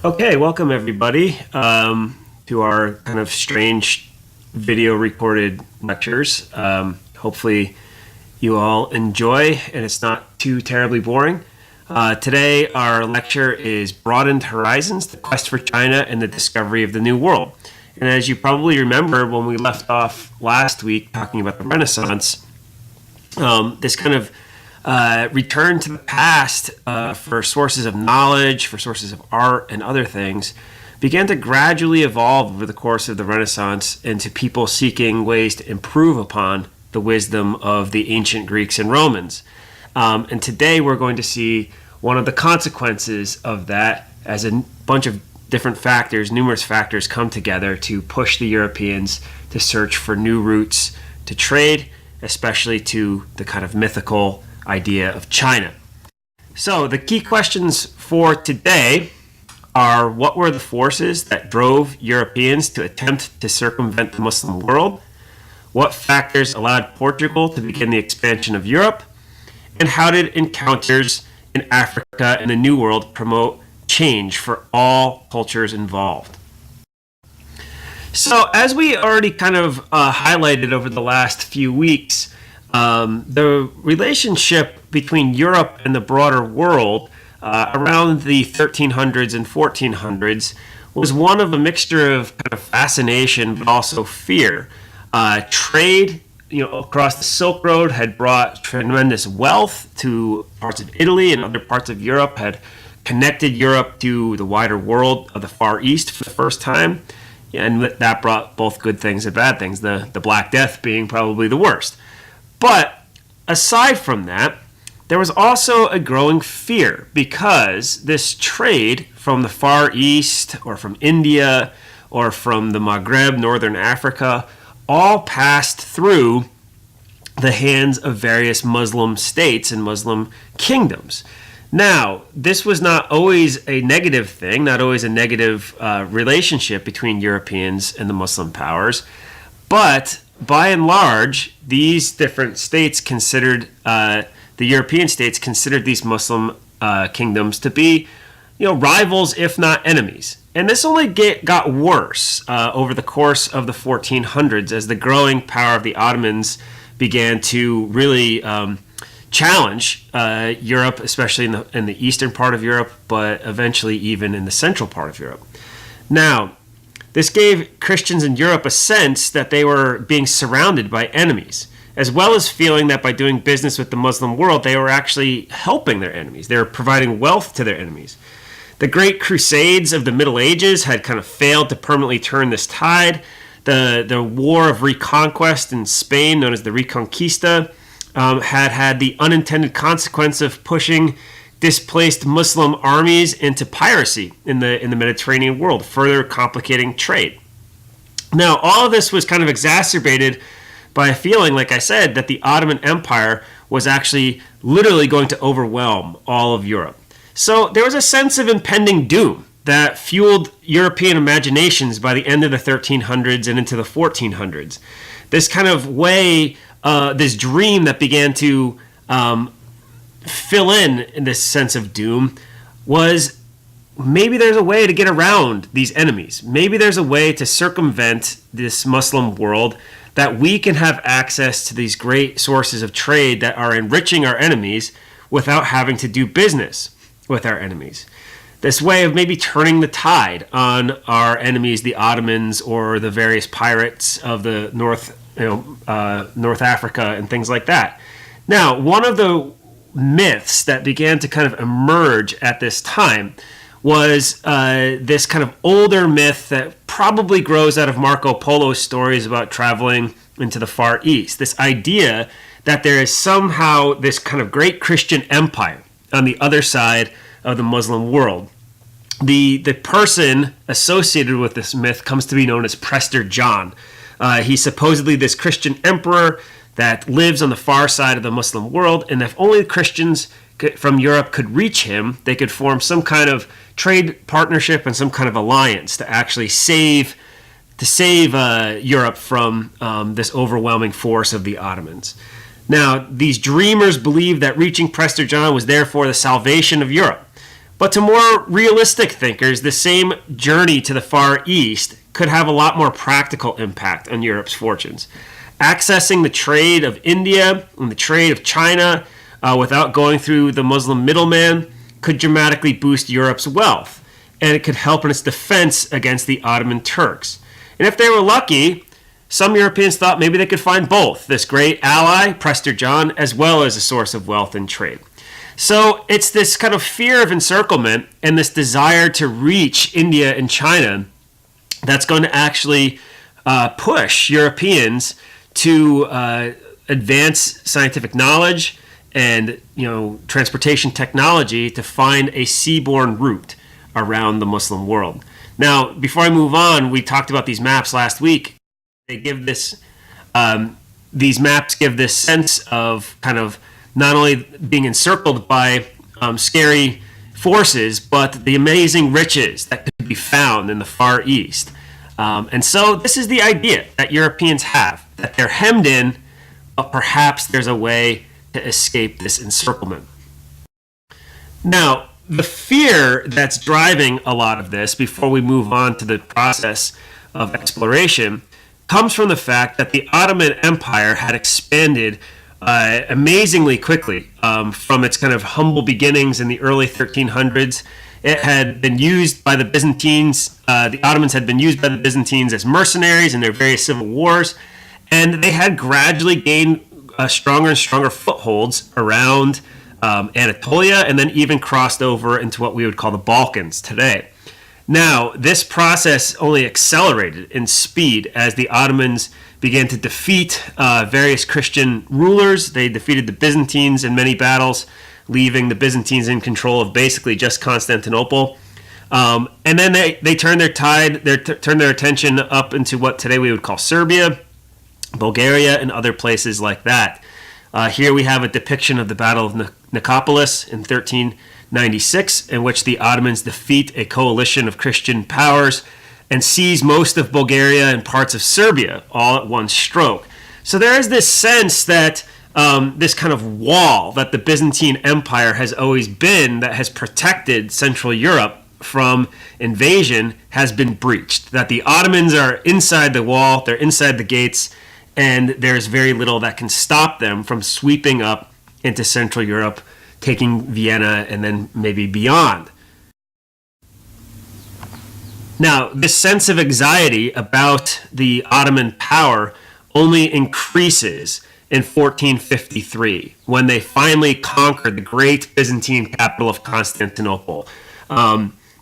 Okay, welcome everybody to our kind of strange video recorded lectures. Hopefully, you all enjoy and it's not too terribly boring. Today, our lecture is Broadened Horizons, the Quest for China and the Discovery of the New World. And as you probably remember when we left off last week talking about the Renaissance, this kind of return to the past for sources of knowledge, for sources of art and other things, began to gradually evolve over the course of the Renaissance into people seeking ways to improve upon the wisdom of the ancient Greeks and Romans. And today we're going to see one of the consequences of that as a bunch of different factors, numerous factors come together to push the Europeans to search for new routes to trade, especially to the kind of mythical idea of China. So the key questions for today are: what were the forces that drove Europeans to attempt to circumvent the Muslim world? What factors allowed Portugal to begin the expansion of Europe? And how did encounters in Africa and the New World promote change for all cultures involved? So as we already kind of highlighted over the last few weeks, the relationship between Europe and the broader world around the 1300s and 1400s was one of a mixture of kind of fascination but also fear. Trade, across the Silk Road had brought tremendous wealth to parts of Italy and other parts of Europe, had connected Europe to the wider world of the Far East for the first time, and that brought both good things and bad things, the Black Death being probably the worst. But aside from that, there was also a growing fear because this trade from the Far East or from India or from the Maghreb, Northern Africa, all passed through the hands of various Muslim states and Muslim kingdoms. Now, this was not always a negative thing, not always a negative relationship between Europeans and the Muslim powers, but by and large, these different states considered, the European states considered these Muslim kingdoms to be, rivals, if not enemies. And this only got worse over the course of the 1400s as the growing power of the Ottomans began to really challenge Europe, especially in the eastern part of Europe, but eventually even in the central part of Europe. Now, this gave Christians in Europe a sense that they were being surrounded by enemies, as well as feeling that by doing business with the Muslim world, they were actually helping their enemies. They were providing wealth to their enemies. The great crusades of the Middle Ages had kind of failed to permanently turn this tide. The War of Reconquest in Spain, known as the Reconquista, had the unintended consequence of pushing displaced Muslim armies into piracy in the Mediterranean world, further complicating trade. Now, all of this was kind of exacerbated by a feeling, like I said, that the Ottoman Empire was actually literally going to overwhelm all of Europe. So there was a sense of impending doom that fueled European imaginations by the end of the 1300s and into the 1400s. This kind of way, this dream that began to fill in this sense of doom was maybe there's a way to get around these enemies. Maybe there's a way to circumvent this Muslim world, that we can have access to these great sources of trade that are enriching our enemies without having to do business with our enemies. This way of maybe turning the tide on our enemies, the Ottomans or the various pirates of the North Africa and things like that. Now, one of the myths that began to kind of emerge at this time was this kind of older myth that probably grows out of Marco Polo's stories about traveling into the Far East. This idea that there is somehow this kind of great Christian empire on the other side of the Muslim world. The person associated with this myth comes to be known as Prester John. He's supposedly this Christian emperor that lives on the far side of the Muslim world, and if only Christians from Europe could reach him, they could form some kind of trade partnership and some kind of alliance to actually save Europe from this overwhelming force of the Ottomans. Now, these dreamers believed that reaching Prester John was therefore the salvation of Europe. But to more realistic thinkers, the same journey to the Far East could have a lot more practical impact on Europe's fortunes. Accessing the trade of India and the trade of China without going through the Muslim middleman could dramatically boost Europe's wealth, and it could help in its defense against the Ottoman Turks. And if they were lucky, some Europeans thought maybe they could find both this great ally, Prester John, as well as a source of wealth and trade. So it's this kind of fear of encirclement and this desire to reach India and China that's going to actually push Europeans to advance scientific knowledge and transportation technology to find a seaborne route around the Muslim world. Now, before I move on, we talked about these maps last week. They give this; these maps give this sense of kind of not only being encircled by scary forces, but the amazing riches that could be found in the Far East. And so this is the idea that Europeans have, that they're hemmed in, but perhaps there's a way to escape this encirclement. Now, the fear that's driving a lot of this, before we move on to the process of exploration, comes from the fact that the Ottoman Empire had expanded amazingly quickly from its kind of humble beginnings in the early 1300s. It had been used by the Byzantines. The Ottomans had been used by the Byzantines as mercenaries in their various civil wars, and they had gradually gained stronger and stronger footholds around Anatolia, and then even crossed over into what we would call the Balkans today. Now, this process only accelerated in speed as the Ottomans began to defeat various Christian rulers. They defeated the Byzantines in many battles, leaving the Byzantines in control of basically just Constantinople. And then they turned turned their attention up into what today we would call Serbia, Bulgaria, and other places like that. Here we have a depiction of the Battle of Nicopolis in 1396, in which the Ottomans defeat a coalition of Christian powers and seize most of Bulgaria and parts of Serbia all at one stroke. So there is this sense that this kind of wall that the Byzantine Empire has always been, that has protected Central Europe from invasion, has been breached. That the Ottomans are inside the wall, they're inside the gates, and there's very little that can stop them from sweeping up into Central Europe, taking Vienna, and then maybe beyond. Now, this sense of anxiety about the Ottoman power only increases in 1453, when they finally conquered the great Byzantine capital of Constantinople.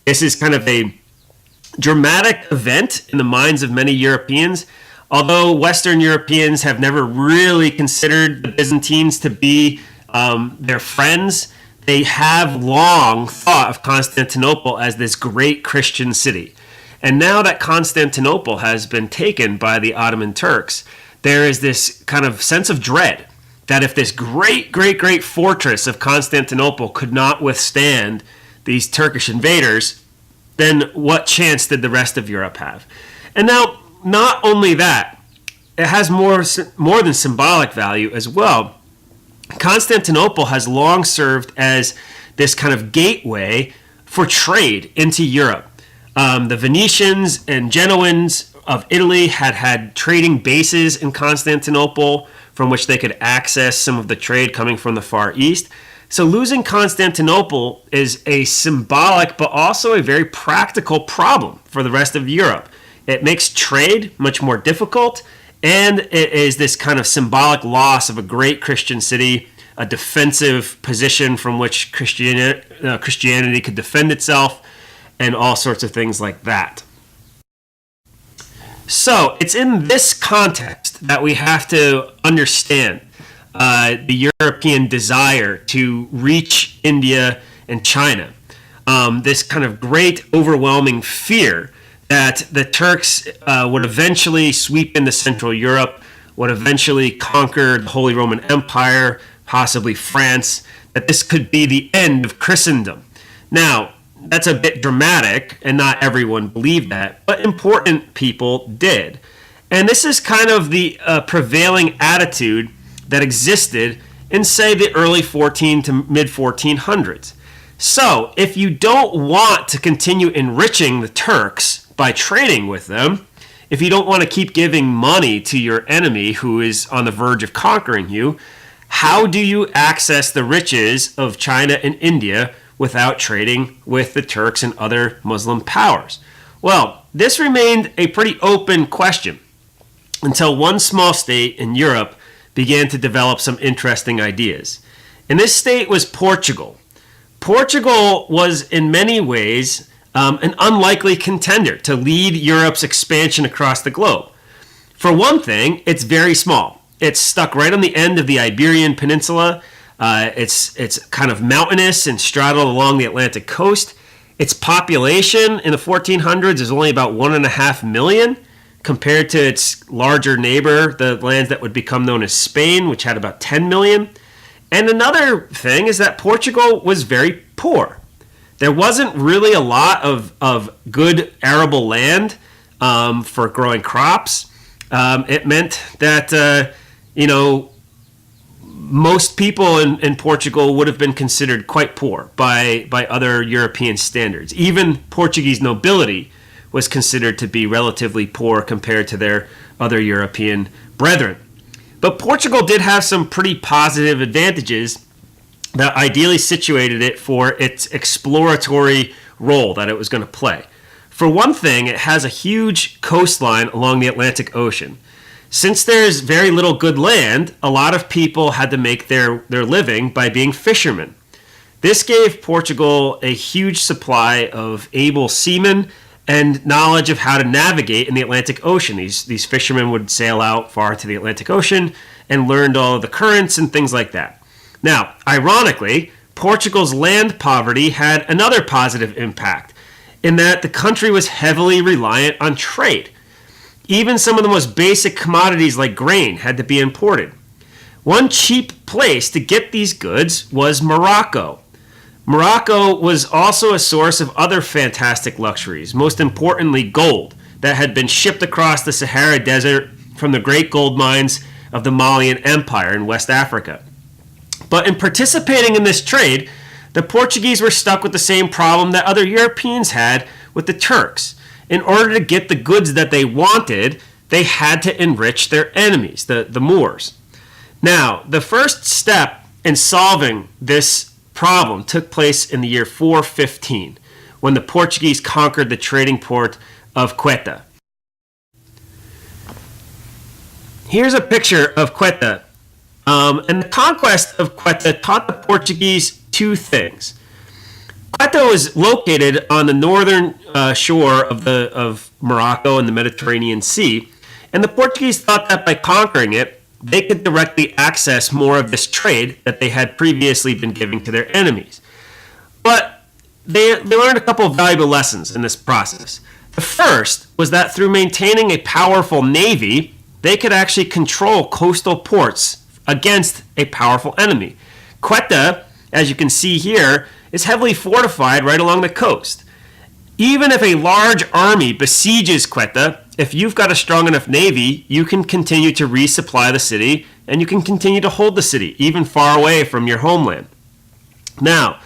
This is kind of a dramatic event in the minds of many Europeans, although Western Europeans have never really considered the Byzantines to be their friends. They have long thought of Constantinople as this great Christian city. And now that Constantinople has been taken by the Ottoman Turks, there is this kind of sense of dread that if this great, great, great fortress of Constantinople could not withstand these Turkish invaders, then what chance did the rest of Europe have? And now, not only that, it has more than symbolic value as well. Constantinople has long served as this kind of gateway for trade into Europe. The Venetians and Genoans of Italy had trading bases in Constantinople from which they could access some of the trade coming from the Far East. So losing Constantinople is a symbolic but also a very practical problem for the rest of Europe. It makes trade much more difficult, and it is this kind of symbolic loss of a great Christian city, a defensive position from which Christianity could defend itself, and all sorts of things like that. So it's in this context that we have to understand the European desire to reach India and China. This kind of great, overwhelming fear that the Turks would eventually sweep into Central Europe, would eventually conquer the Holy Roman Empire, possibly France, that this could be the end of Christendom. Now, that's a bit dramatic, and not everyone believed that, but important people did. And this is kind of the prevailing attitude that existed in, say, the early 14 to mid 1400s. So, if you don't want to continue enriching the Turks by trading with them, if you don't want to keep giving money to your enemy who is on the verge of conquering you, how do you access the riches of China and India without trading with the Turks and other Muslim powers? Well, this remained a pretty open question until one small state in Europe began to develop some interesting ideas. And this state was Portugal. Portugal was in many ways an unlikely contender to lead Europe's expansion across the globe. For one thing, it's very small. It's stuck right on the end of the Iberian Peninsula. It's kind of mountainous and straddled along the Atlantic coast. Its population in the 1400s is only about 1.5 million compared to its larger neighbor, the lands that would become known as Spain, which had about 10 million. And another thing is that Portugal was very poor. There wasn't really a lot of good arable land for growing crops. It meant that, most people in Portugal would have been considered quite poor by other European standards. Even Portuguese nobility was considered to be relatively poor compared to their other European brethren. But Portugal did have some pretty positive advantages that ideally situated it for its exploratory role that it was going to play. For one thing, it has a huge coastline along the Atlantic Ocean. Since there's very little good land, a lot of people had to make their living by being fishermen. This gave Portugal a huge supply of able seamen and knowledge of how to navigate in the Atlantic Ocean. These fishermen would sail out far to the Atlantic Ocean and learned all of the currents and things like that. Now, ironically, Portugal's land poverty had another positive impact in that the country was heavily reliant on trade. Even some of the most basic commodities like grain had to be imported. One cheap place to get these goods was Morocco. Morocco was also a source of other fantastic luxuries, most importantly gold, that had been shipped across the Sahara Desert from the great gold mines of the Malian Empire in West Africa. But in participating in this trade, the Portuguese were stuck with the same problem that other Europeans had with the Turks. In order to get the goods that they wanted, they had to enrich their enemies, the Moors. Now, the first step in solving this problem took place in the year 415, when the Portuguese conquered the trading port of Quetta. Here's a picture of Quetta. And the conquest of Quetta taught the Portuguese two things. Quetta was located on the northern shore of Morocco and the Mediterranean Sea, and the Portuguese thought that by conquering it, they could directly access more of this trade that they had previously been giving to their enemies. But they learned a couple of valuable lessons in this process. The first was that through maintaining a powerful navy, they could actually control coastal ports against a powerful enemy. Quetta, as you can see here, is heavily fortified right along the coast. Even if a large army besieges Quetta, if you've got a strong enough navy, you can continue to resupply the city and you can continue to hold the city, even far away from your homeland. Now,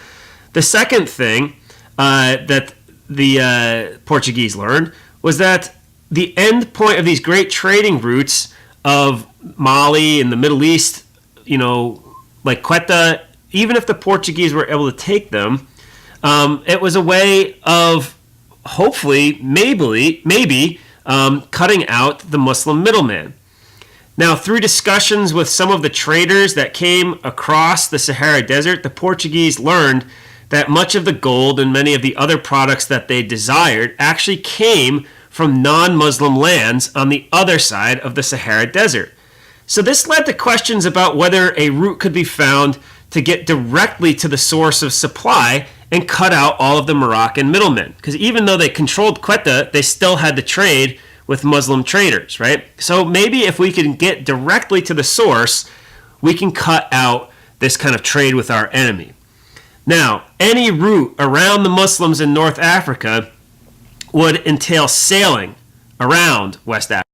the second thing that the Portuguese learned was that the end point of these great trading routes of Mali and the Middle East, like Quetta, even if the Portuguese were able to take them, it was a way of hopefully, maybe cutting out the Muslim middleman. Now, through discussions with some of the traders that came across the Sahara Desert, the Portuguese learned that much of the gold and many of the other products that they desired actually came from non-Muslim lands on the other side of the Sahara Desert. So this led to questions about whether a route could be found to get directly to the source of supply and cut out all of the Moroccan middlemen. Because even though they controlled Quetta, they still had to trade with Muslim traders, right? So maybe if we can get directly to the source, we can cut out this kind of trade with our enemy. Now, any route around the Muslims in North Africa would entail sailing around West Africa.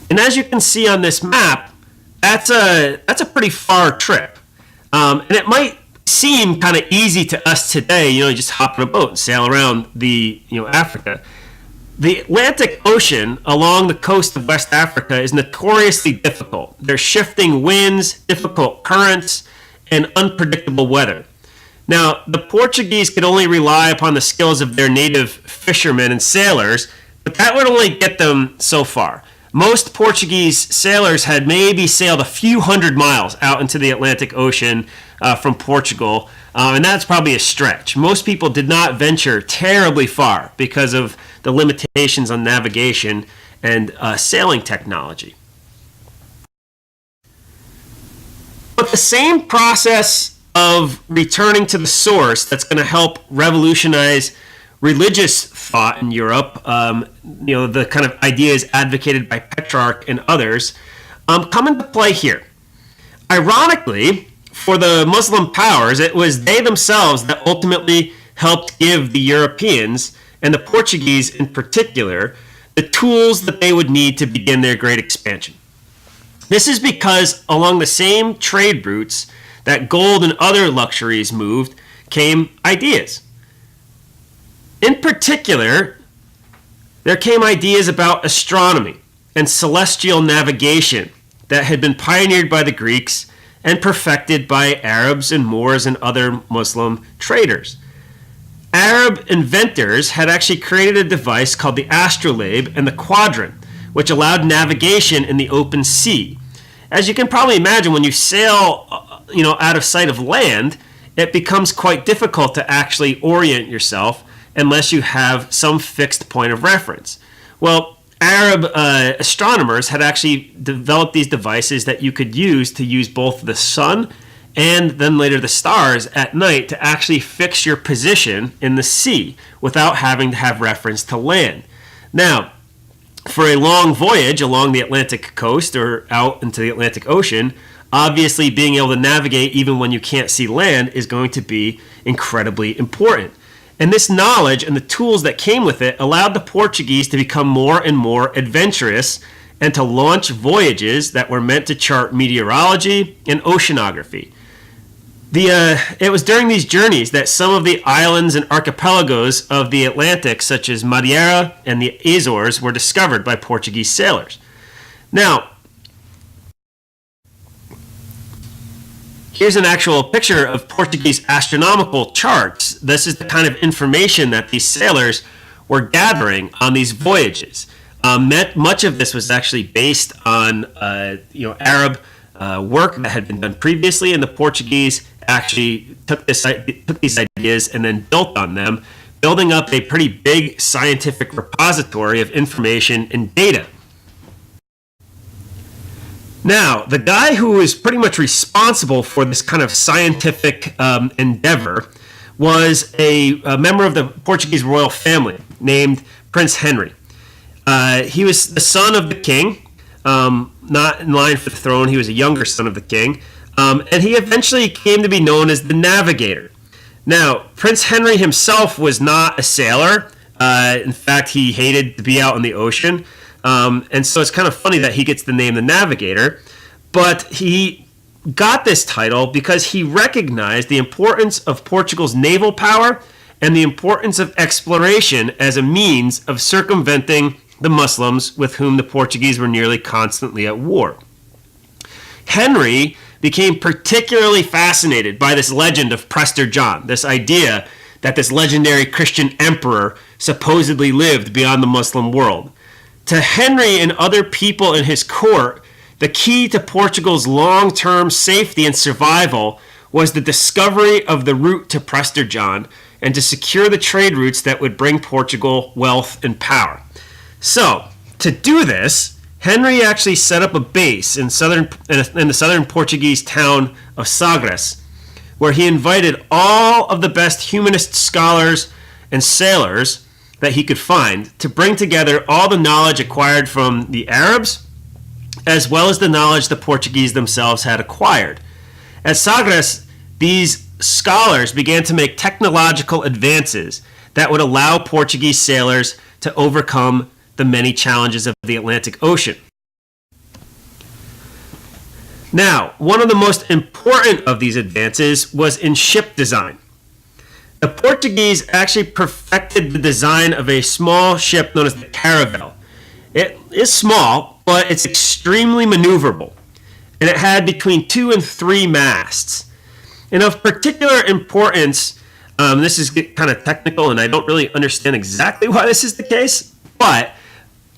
And as you can see on this map, that's a pretty far trip. And it might seem kind of easy to us today. You just hop on a boat and sail around Africa. The Atlantic Ocean along the coast of West Africa is notoriously difficult. There's shifting winds, difficult currents, and unpredictable weather. Now, the Portuguese could only rely upon the skills of their native fishermen and sailors, but that would only get them so far. Most Portuguese sailors had maybe sailed a few hundred miles out into the Atlantic Ocean from Portugal, and that's probably a stretch. Most people did not venture terribly far because of the limitations on navigation and sailing technology. But the same process of returning to the source that's going to help revolutionize religious thought in Europe, the kind of ideas advocated by Petrarch and others, come into play here. Ironically, for the Muslim powers, it was they themselves that ultimately helped give the Europeans, and the Portuguese in particular, the tools that they would need to begin their great expansion. This is because along the same trade routes that gold and other luxuries moved came ideas. In particular, there came ideas about astronomy and celestial navigation that had been pioneered by the Greeks and perfected by Arabs and Moors and other Muslim traders. Arab inventors had actually created a device called the astrolabe and the quadrant, which allowed navigation in the open sea. As you can probably imagine, when you sail out of sight of land, it becomes quite difficult to actually orient yourself unless you have some fixed point of reference. Well, Arab astronomers had actually developed these devices that you could use to use both the sun and then later the stars at night to actually fix your position in the sea without having to have reference to land. Now, for a long voyage along the Atlantic coast or out into the Atlantic Ocean, obviously being able to navigate even when you can't see land is going to be incredibly important. And this knowledge and the tools that came with it allowed the Portuguese to become more and more adventurous and to launch voyages that were meant to chart meteorology and oceanography. It was during these journeys that some of the islands and archipelagos of the Atlantic, such as Madeira and the Azores, were discovered by Portuguese sailors. Now, here's an actual picture of Portuguese astronomical charts. This is the kind of information that these sailors were gathering on these voyages. Much of this was actually based on Arab work that had been done previously, and the Portuguese actually took these ideas and then built on them, building up a pretty big scientific repository of information and data. Now, the guy who was pretty much responsible for this kind of scientific endeavor was a member of the Portuguese royal family named Prince Henry. He was the son of the king, not in line for the throne. He was a younger son of the king, and he eventually came to be known as the Navigator. Now, Prince Henry himself was not a sailor. In fact, he hated to be out in the ocean. And so it's kind of funny that he gets the name the Navigator, but he got this title because he recognized the importance of Portugal's naval power and the importance of exploration as a means of circumventing the Muslims with whom the Portuguese were nearly constantly at war. Henry became particularly fascinated by this legend of Prester John, this idea that this legendary Christian emperor supposedly lived beyond the Muslim world. To Henry and other people in his court, the key to Portugal's long-term safety and survival was the discovery of the route to Prester John and to secure the trade routes that would bring Portugal wealth and power. So, to do this, Henry actually set up a base in the southern Portuguese town of Sagres, where he invited all of the best humanist scholars and sailors that he could find to bring together all the knowledge acquired from the Arabs, as well as the knowledge the Portuguese themselves had acquired. At Sagres, these scholars began to make technological advances that would allow Portuguese sailors to overcome the many challenges of the Atlantic Ocean. Now, one of the most important of these advances was in ship design. The Portuguese actually perfected the design of a small ship known as the caravel. It is small, but it's extremely maneuverable, and it had between 2 and 3 masts. And of particular importance, this is kind of technical, and I don't really understand exactly why this is the case, but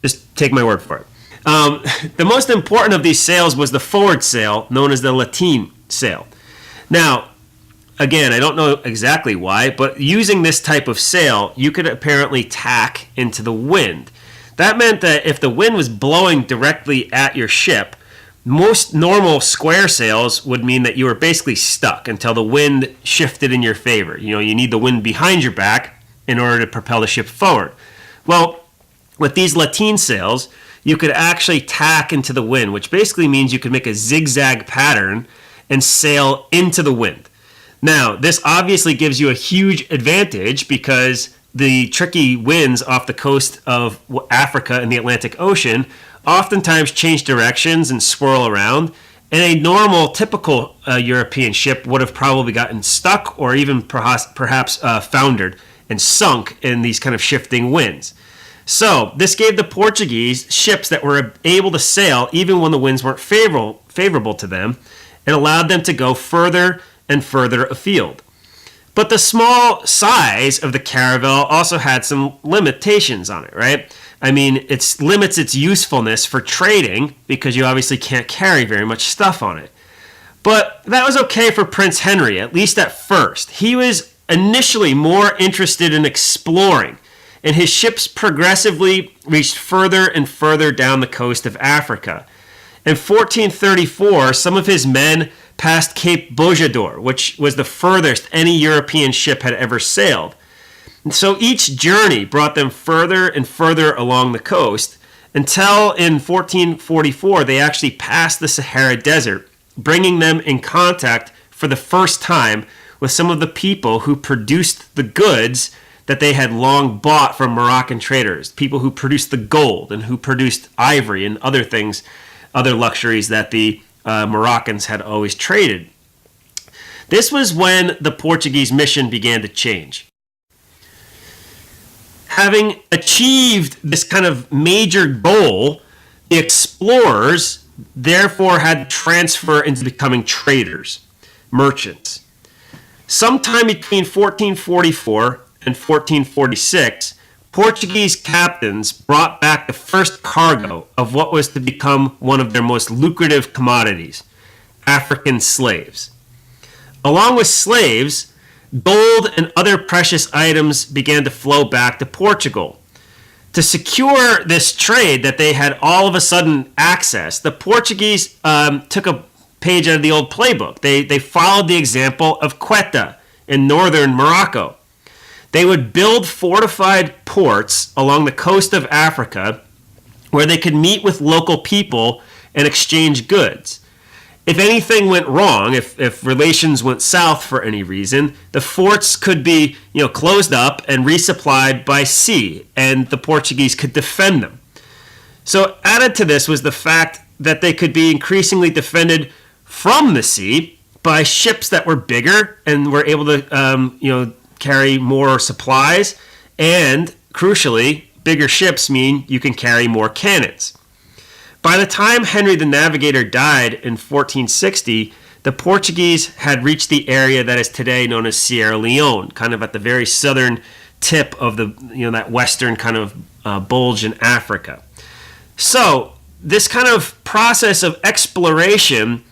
just take my word for it. The most important of these sails was the forward sail, known as the lateen sail. Now, again, I don't know exactly why, but using this type of sail, you could apparently tack into the wind. That meant that if the wind was blowing directly at your ship, most normal square sails would mean that you were basically stuck until the wind shifted in your favor. You need the wind behind your back in order to propel the ship forward. Well, with these lateen sails, you could actually tack into the wind, which basically means you could make a zigzag pattern and sail into the wind. Now, this obviously gives you a huge advantage because the tricky winds off the coast of Africa and the Atlantic Ocean oftentimes change directions and swirl around, and a normal, typical European ship would have probably gotten stuck or even perhaps foundered and sunk in these kind of shifting winds. So this gave the Portuguese ships that were able to sail even when the winds weren't favorable to them, and allowed them to go further and further afield. But the small size of the caravel also had some limitations on it, right? I mean, it limits its usefulness for trading because you obviously can't carry very much stuff on it. But that was okay for Prince Henry, at least at first. He was initially more interested in exploring, and his ships progressively reached further and further down the coast of Africa. In 1434, some of his men passed Cape Bojador, which was the furthest any European ship had ever sailed. And so each journey brought them further and further along the coast until in 1444 they actually passed the Sahara Desert, bringing them in contact for the first time with some of the people who produced the goods that they had long bought from Moroccan traders, people who produced the gold and who produced ivory and other things, other luxuries that the Moroccans had always traded. This was when the Portuguese mission began to change. Having achieved this kind of major goal, the explorers therefore had to transfer into becoming traders, merchants. Sometime between 1444 and 1446, Portuguese captains brought back the first cargo of what was to become one of their most lucrative commodities, African slaves. Along with slaves, gold and other precious items began to flow back to Portugal. To secure this trade that they had all of a sudden access, the Portuguese took a page out of the old playbook. They followed the example of Quetta in northern Morocco. They would build fortified ports along the coast of Africa where they could meet with local people and exchange goods. If anything went wrong, if relations went south for any reason, the forts could be closed up and resupplied by sea, and the Portuguese could defend them. So added to this was the fact that they could be increasingly defended from the sea by ships that were bigger and were able to carry more supplies, and crucially, bigger ships mean you can carry more cannons. By the time Henry the Navigator died in 1460, the Portuguese had reached the area that is today known as Sierra Leone, kind of at the very southern tip of that western kind of bulge in Africa. So this kind of process of exploration,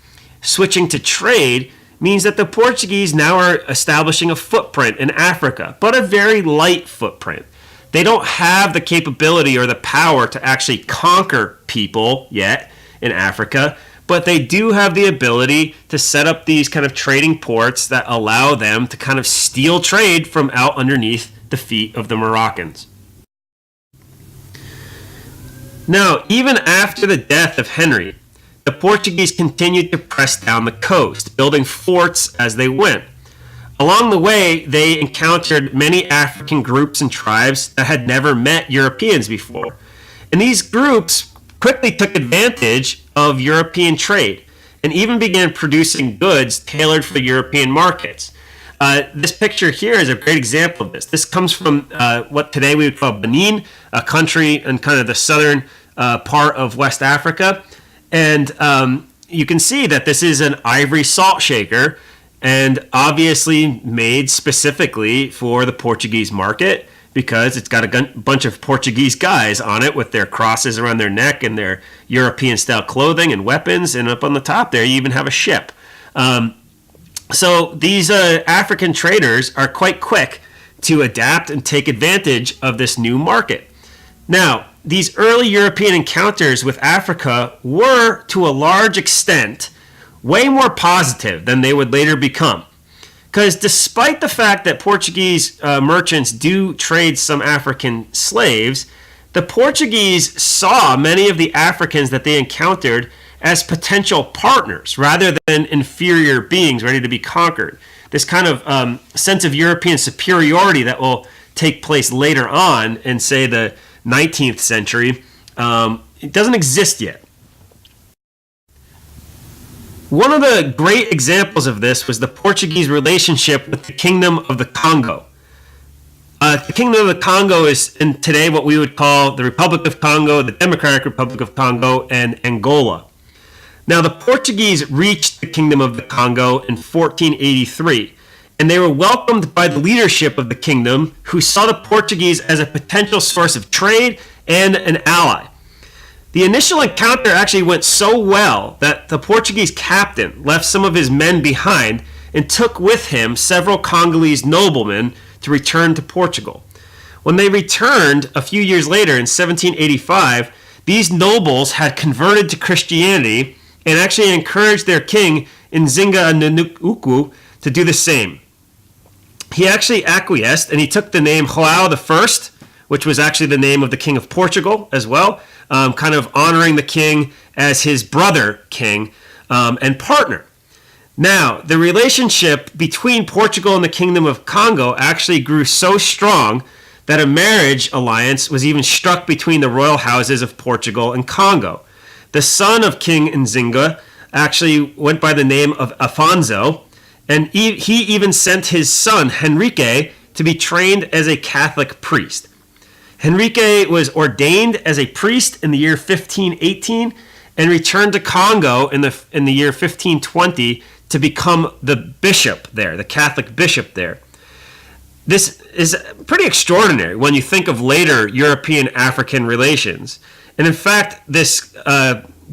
switching to trade, means that the Portuguese now are establishing a footprint in Africa, but a very light footprint. They don't have the capability or the power to actually conquer people yet in Africa, but they do have the ability to set up these kind of trading ports that allow them to kind of steal trade from out underneath the feet of the Moroccans. Now, even after the death of Henry, the Portuguese continued to press down the coast, building forts as they went. Along the way, they encountered many African groups and tribes that had never met Europeans before. And these groups quickly took advantage of European trade. and even began producing goods tailored for European markets. This picture here is a great example of this. This comes from what today we would call Benin, a country in kind of the southern part of West Africa. And you can see that this is an ivory salt shaker, and obviously made specifically for the Portuguese market, because it's got a bunch of Portuguese guys on it with their crosses around their neck and their European-style clothing and weapons. And up on the top there, you even have a ship. So these African traders are quite quick to adapt and take advantage of this new market. Now, these early European encounters with Africa were, to a large extent, way more positive than they would later become. Because despite the fact that Portuguese merchants do trade some African slaves, the Portuguese saw many of the Africans that they encountered as potential partners rather than inferior beings ready to be conquered. This kind of sense of European superiority that will take place later on in, say, the 19th century, it doesn't exist yet. One of the great examples of this was the Portuguese relationship with the Kingdom of the Congo. The Kingdom of the Congo is in today what we would call the Republic of Congo, the Democratic Republic of Congo, and Angola. Now, the Portuguese reached the Kingdom of the Congo in 1483, and they were welcomed by the leadership of the kingdom, who saw the Portuguese as a potential source of trade and an ally. The initial encounter actually went so well that the Portuguese captain left some of his men behind and took with him several Congolese noblemen to return to Portugal. When they returned a few years later in 1785, these nobles had converted to Christianity and actually encouraged their king, Nzinga Nnuku, to do the same. He actually acquiesced, and he took the name João I, which was actually the name of the king of Portugal as well, kind of honoring the king as his brother king and partner. Now, the relationship between Portugal and the Kingdom of Congo actually grew so strong that a marriage alliance was even struck between the royal houses of Portugal and Congo. The son of King Nzinga actually went by the name of Afonso, and he even sent his son, Henrique, to be trained as a Catholic priest. Henrique was ordained as a priest in the year 1518 and returned to Congo in the year 1520 to become the bishop there, the Catholic bishop there. This is pretty extraordinary when you think of later European-African relations. And in fact, this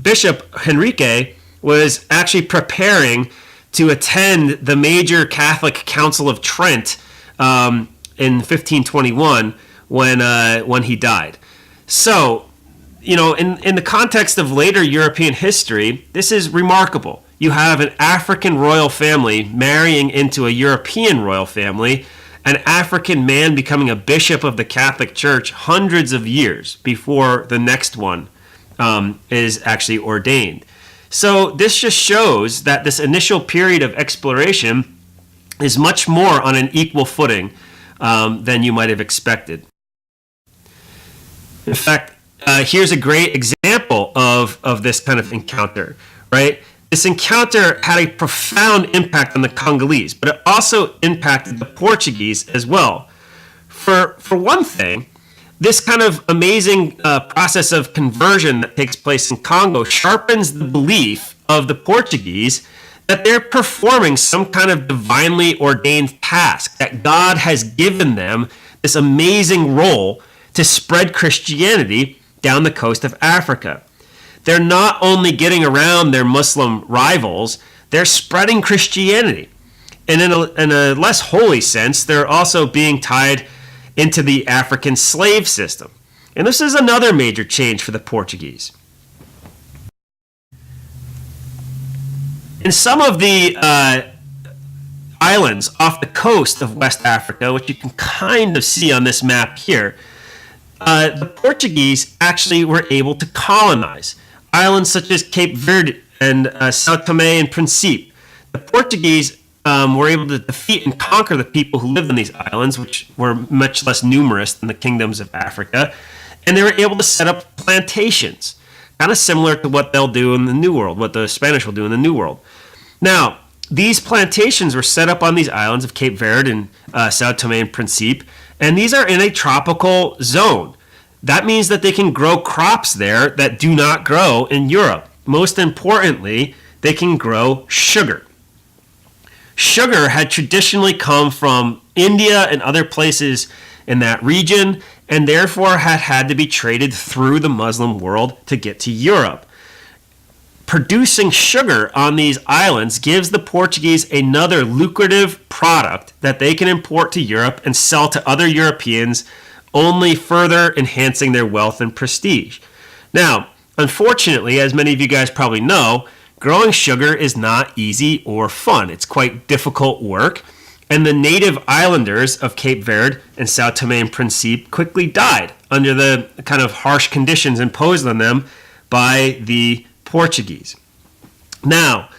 Bishop Henrique was actually preparing to attend the major Catholic Council of Trent in 1521 when he died. So, you know, in the context of later European history, this is remarkable. You have an African royal family marrying into a European royal family, an African man becoming a bishop of the Catholic Church hundreds of years before the next one is actually ordained. So this just shows that this initial period of exploration is much more on an equal footing than you might have expected. In fact, here's a great example of this kind of encounter, right? This encounter had a profound impact on the Congolese, but it also impacted the Portuguese as well. For one thing, this kind of amazing process of conversion that takes place in Congo sharpens the belief of the Portuguese that they're performing some kind of divinely ordained task, that God has given them this amazing role to spread Christianity down the coast of Africa. They're not only getting around their Muslim rivals, they're spreading Christianity. And in a less holy sense, they're also being tied into the African slave system. And this is another major change for the Portuguese. In some of the islands off the coast of West Africa, which you can kind of see on this map here, the Portuguese actually were able to colonize islands such as Cape Verde and Sao Tome and Principe. The Portuguese were able to defeat and conquer the people who lived on these islands, which were much less numerous than the kingdoms of Africa, and they were able to set up plantations. kind of similar to what they'll do in the New World, what the Spanish will do in the New World. Now, these plantations were set up on these islands of Cape Verde and Sao Tome and Principe, and these are in a tropical zone. That means that they can grow crops there that do not grow in Europe. Most importantly, they can grow sugar. Sugar had traditionally come from India and other places in that region, and therefore had to be traded through the Muslim world to get to Europe. Producing sugar on these islands gives the Portuguese another lucrative product that they can import to Europe and sell to other Europeans, only further enhancing their wealth and prestige. Now, unfortunately, as many of you guys probably know, growing sugar is not easy or fun. It's quite difficult work, and the native islanders of Cape Verde and Sao Tome and Principe quickly died under the kind of harsh conditions imposed on them by the Portuguese. Now,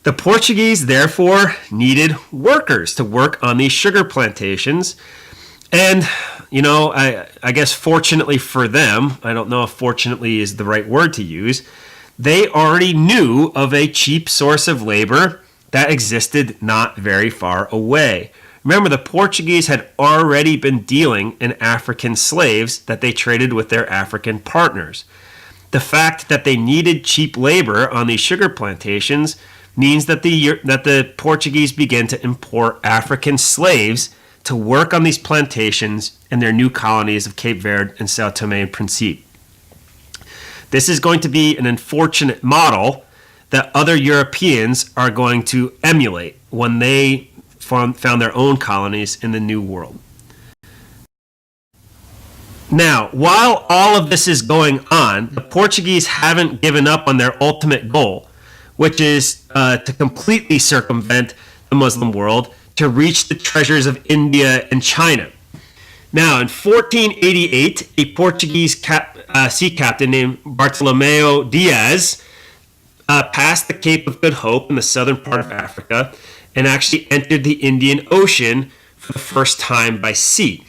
the Portuguese therefore needed workers to work on these sugar plantations. And, I guess fortunately for them, I don't know if fortunately is the right word to use, they already knew of a cheap source of labor that existed not very far away. Remember, the Portuguese had already been dealing in African slaves that they traded with their African partners. The fact that they needed cheap labor on these sugar plantations means that the Portuguese began to import African slaves to work on these plantations in their new colonies of Cape Verde and Sao Tome and Principe. This is going to be an unfortunate model that other Europeans are going to emulate when they found their own colonies in the New World. Now, while all of this is going on, the Portuguese haven't given up on their ultimate goal, which is to completely circumvent the Muslim world to reach the treasures of India and China. Now, in 1488, a Portuguese sea captain named Bartolomeu Diaz passed the Cape of Good Hope in the southern part of Africa and actually entered the Indian Ocean for the first time by sea.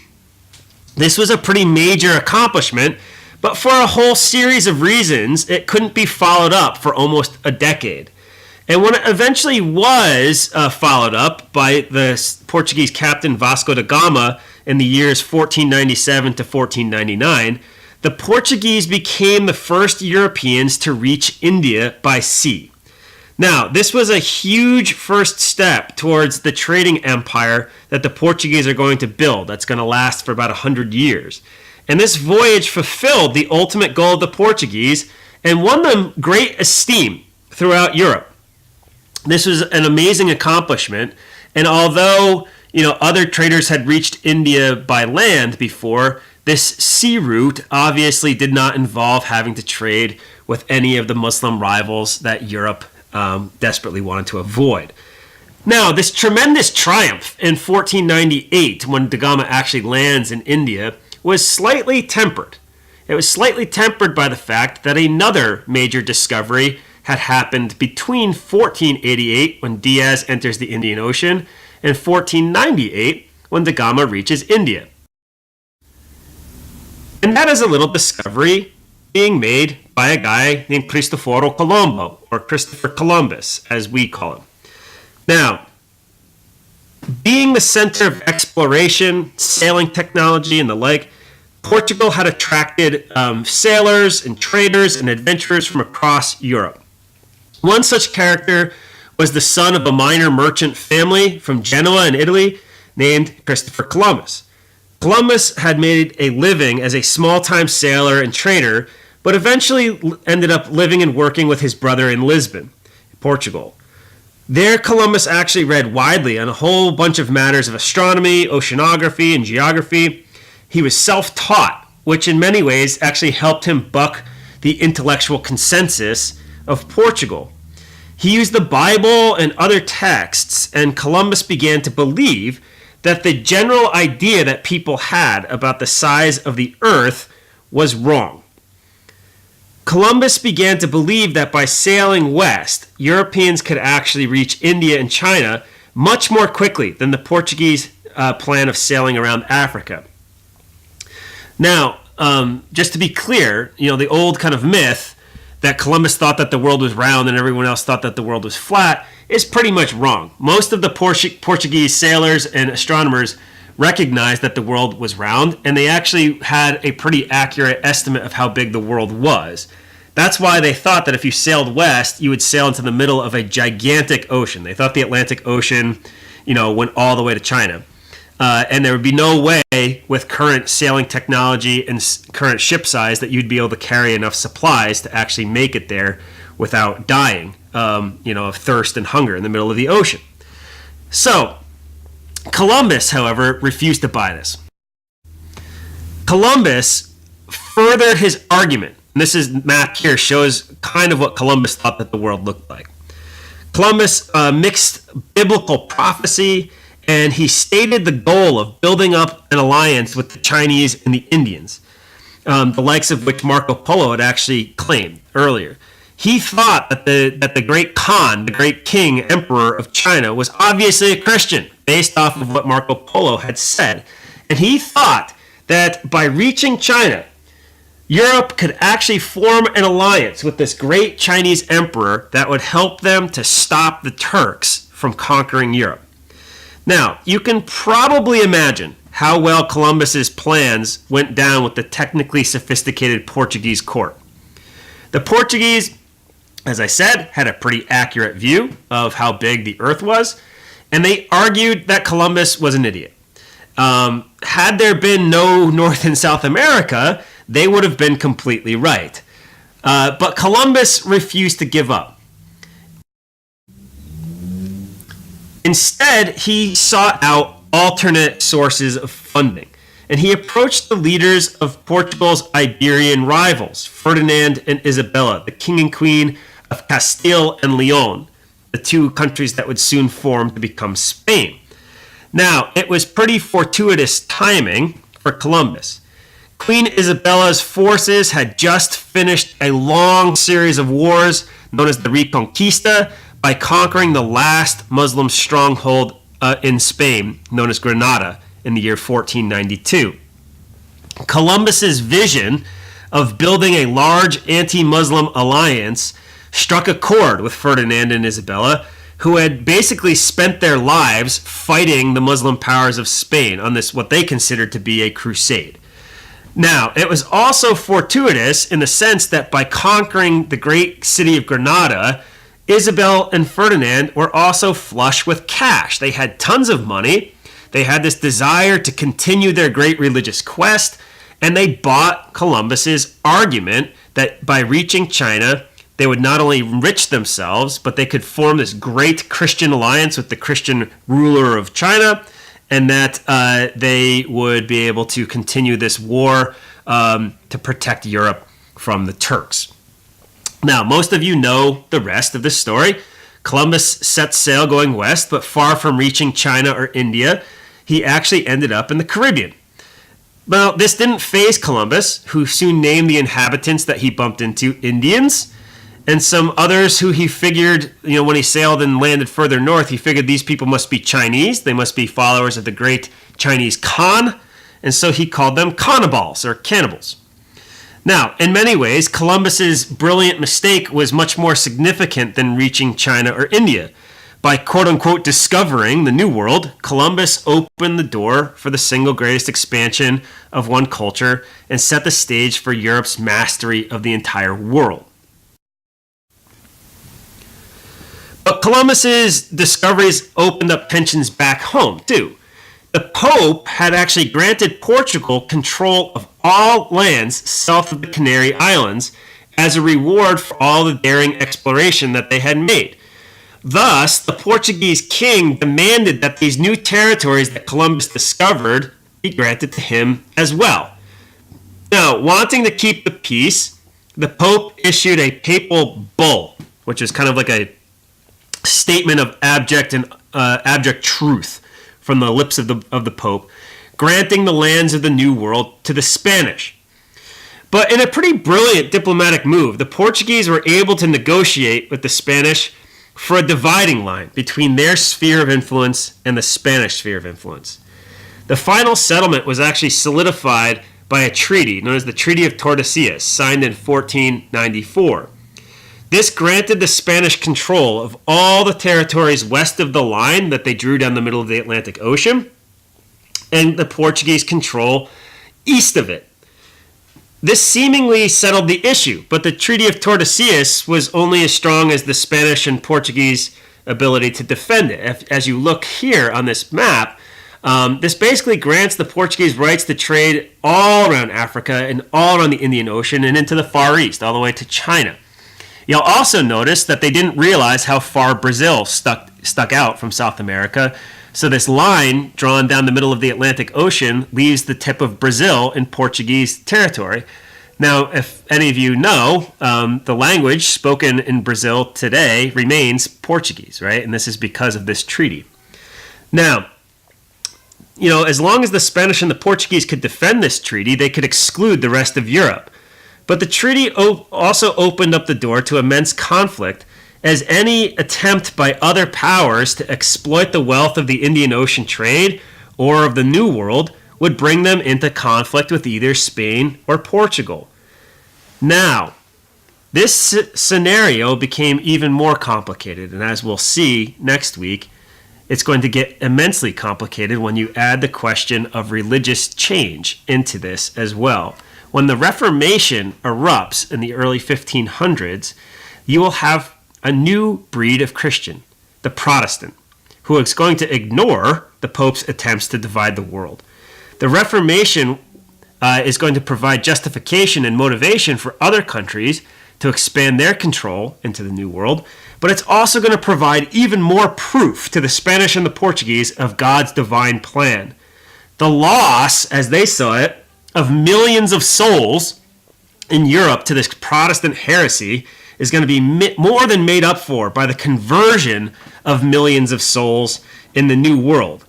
This was a pretty major accomplishment, but for a whole series of reasons, it couldn't be followed up for almost a decade. And when it eventually was followed up by the Portuguese captain Vasco da Gama in the years 1497 to 1499, the Portuguese became the first Europeans to reach India by sea. Now, this was a huge first step towards the trading empire that the Portuguese are going to build that's going to last for about 100 years. And this voyage fulfilled the ultimate goal of the Portuguese and won them great esteem throughout Europe. This was an amazing accomplishment, and although other traders had reached India by land before, this sea route obviously did not involve having to trade with any of the Muslim rivals that Europe desperately wanted to avoid. Now, this tremendous triumph in 1498, when da Gama actually lands in India, was slightly tempered. It was slightly tempered by the fact that another major discovery had happened between 1488, when Diaz enters the Indian Ocean, and 1498, when da Gama reaches India. And that is a little discovery being made by a guy named Cristoforo Colombo, or Christopher Columbus, as we call him. Now, being the center of exploration, sailing technology, and the like, Portugal had attracted sailors and traders and adventurers from across Europe. One such character was the son of a minor merchant family from Genoa in Italy named Christopher Columbus. Columbus had made a living as a small-time sailor and trader, but eventually ended up living and working with his brother in Lisbon, Portugal. There, Columbus actually read widely on a whole bunch of matters of astronomy, oceanography, and geography. He was self-taught, which in many ways actually helped him buck the intellectual consensus of Portugal. He used the Bible and other texts, and Columbus began to believe that the general idea that people had about the size of the earth was wrong. Columbus began to believe that by sailing west, Europeans could actually reach India and China much more quickly than the Portuguese plan of sailing around Africa. Now, just to be clear, the old kind of myth that Columbus thought that the world was round and everyone else thought that the world was flat is pretty much wrong. Most of the Portuguese sailors and astronomers recognized that the world was round, and they actually had a pretty accurate estimate of how big the world was. That's why they thought that if you sailed west, you would sail into the middle of a gigantic ocean. They thought the Atlantic Ocean, went all the way to China. And there would be no way with current sailing technology and current ship size that you'd be able to carry enough supplies to actually make it there without dying, of thirst and hunger in the middle of the ocean. So, Columbus, however, refused to buy this. Columbus furthered his argument. And this is map here shows kind of what Columbus thought that the world looked like. Columbus mixed biblical prophecy, and he stated the goal of building up an alliance with the Chinese and the Indians, the likes of which Marco Polo had actually claimed earlier. He thought that the great Khan, the great king, emperor of China, was obviously a Christian, based off of what Marco Polo had said. And he thought that by reaching China, Europe could actually form an alliance with this great Chinese emperor that would help them to stop the Turks from conquering Europe. Now, you can probably imagine how well Columbus's plans went down with the technically sophisticated Portuguese court. The Portuguese, as I said, had a pretty accurate view of how big the Earth was, and they argued that Columbus was an idiot. Had there been no North and South America, they would have been completely right. But Columbus refused to give up. Instead, he sought out alternate sources of funding, and he approached the leaders of Portugal's Iberian rivals, Ferdinand and Isabella, the king and queen of Castile and Leon, the two countries that would soon form to become Spain. Now, it was pretty fortuitous timing for Columbus. Queen Isabella's forces had just finished a long series of wars known as the Reconquista, by conquering the last Muslim stronghold in Spain, known as Granada, in the year 1492. Columbus's vision of building a large anti-Muslim alliance struck a chord with Ferdinand and Isabella, who had basically spent their lives fighting the Muslim powers of Spain on this, what they considered to be a crusade. Now, it was also fortuitous in the sense that by conquering the great city of Granada, Isabel and Ferdinand were also flush with cash. They had tons of money. They had this desire to continue their great religious quest, and they bought Columbus's argument that by reaching China, they would not only enrich themselves, but they could form this great Christian alliance with the Christian ruler of China, and that they would be able to continue this war to protect Europe from the Turks. Now, most of you know the rest of the story. Columbus set sail going west, but far from reaching China or India, he actually ended up in the Caribbean. Well, this didn't faze Columbus, who soon named the inhabitants that he bumped into Indians, and some others who he figured, when he sailed and landed further north, he figured these people must be Chinese. They must be followers of the great Chinese Khan, and so he called them cannibals or cannibals. Now, in many ways, Columbus's brilliant mistake was much more significant than reaching China or India. By quote-unquote discovering the New World, Columbus opened the door for the single greatest expansion of one culture and set the stage for Europe's mastery of the entire world. But Columbus's discoveries opened up tensions back home, too. The Pope had actually granted Portugal control of all lands south of the Canary Islands as a reward for all the daring exploration that they had made. Thus, the Portuguese king demanded that these new territories that Columbus discovered be granted to him as well. Now, wanting to keep the peace, the Pope issued a papal bull, which is kind of like a statement of abject truth from the lips of the Pope, granting the lands of the New World to the Spanish. But in a pretty brilliant diplomatic move, the Portuguese were able to negotiate with the Spanish for a dividing line between their sphere of influence and the Spanish sphere of influence. The final settlement was actually solidified by a treaty known as the Treaty of Tordesillas, signed in 1494. This granted the Spanish control of all the territories west of the line that they drew down the middle of the Atlantic Ocean, and the Portuguese control east of it. This seemingly settled the issue, but the Treaty of Tordesillas was only as strong as the Spanish and Portuguese ability to defend it. As you look here on this map, this basically grants the Portuguese rights to trade all around Africa and all around the Indian Ocean and into the Far East, all the way to China. You'll also notice that they didn't realize how far Brazil stuck out from South America. So this line drawn down the middle of the Atlantic Ocean leaves the tip of Brazil in Portuguese territory. Now, if any of you know, the language spoken in Brazil today remains Portuguese, right? And this is because of this treaty. Now, as long as the Spanish and the Portuguese could defend this treaty, they could exclude the rest of Europe. But the treaty also opened up the door to immense conflict, as any attempt by other powers to exploit the wealth of the Indian Ocean trade or of the New World would bring them into conflict with either Spain or Portugal. Now, this scenario became even more complicated, and as we'll see next week, it's going to get immensely complicated when you add the question of religious change into this as well. When the Reformation erupts in the early 1500s, you will have a new breed of Christian, the Protestant, who is going to ignore the Pope's attempts to divide the world. The Reformation is going to provide justification and motivation for other countries to expand their control into the New World, but it's also going to provide even more proof to the Spanish and the Portuguese of God's divine plan. The loss, as they saw it, of millions of souls in Europe to this Protestant heresy is going to be more than made up for by the conversion of millions of souls in the New World.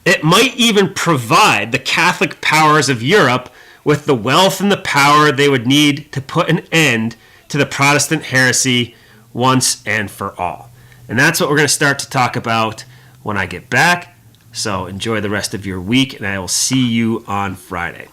It might even provide the Catholic powers of Europe with the wealth and the power they would need to put an end to the Protestant heresy once and for all. And that's what we're going to start to talk about when I get back. So enjoy the rest of your week, and I will see you on Friday.